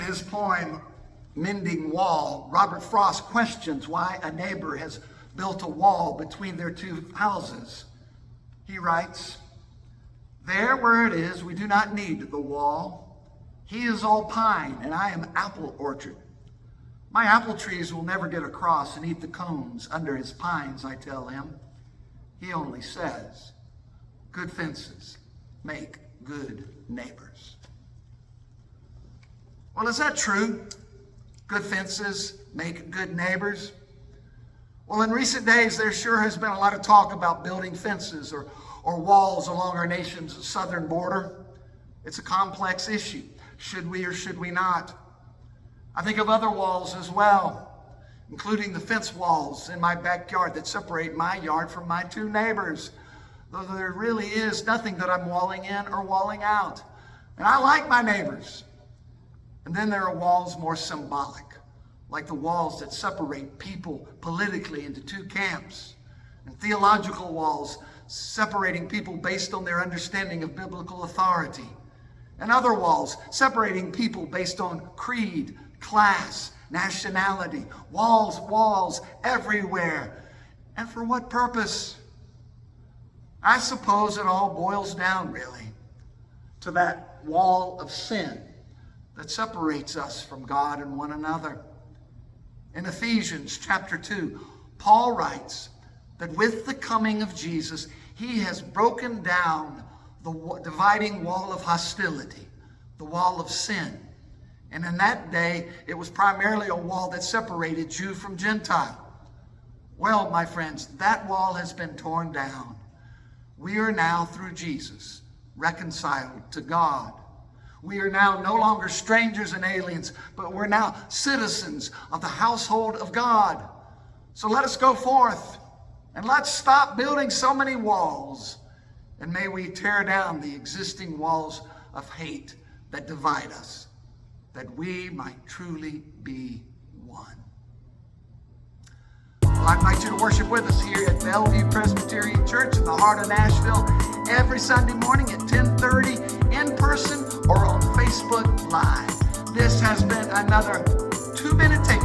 his poem, Mending Wall, Robert Frost questions why a neighbor has built a wall between their two houses. He writes, "There where it is, we do not need the wall. He is all pine, and I am apple orchard. My apple trees will never get across and eat the cones under his pines," I tell him. He only says, "Good fences make good neighbors." Well, is that true? Good fences make good neighbors? Well, in recent days, there sure has been a lot of talk about building fences or walls along our nation's southern border. It's a complex issue. Should we or should we not? I think of other walls as well, including the fence walls in my backyard that separate my yard from my two neighbors, though there really is nothing that I'm walling in or walling out. And I like my neighbors. And then there are walls more symbolic, like the walls that separate people politically into two camps, and theological walls separating people based on their understanding of biblical authority, and other walls separating people based on creed, class, nationality. Walls everywhere. And for what purpose? I suppose it all boils down, really, to that wall of sin that separates us from God and one another. In Ephesians chapter 2, Paul writes that with the coming of Jesus, he has broken down the dividing wall of hostility, the wall of sin. And in that day, it was primarily a wall that separated Jew from Gentile. Well, my friends, that wall has been torn down. We are now, through Jesus, reconciled to God. We are now no longer strangers and aliens, but we're now citizens of the household of God. So let us go forth and let's stop building so many walls. And may we tear down the existing walls of hate that divide us, that we might truly be one. Well, I invite you to worship with us here at Bellevue Presbyterian Church in the heart of Nashville every Sunday morning at 10:30 in person or on Facebook Live. This has been another 2-minute take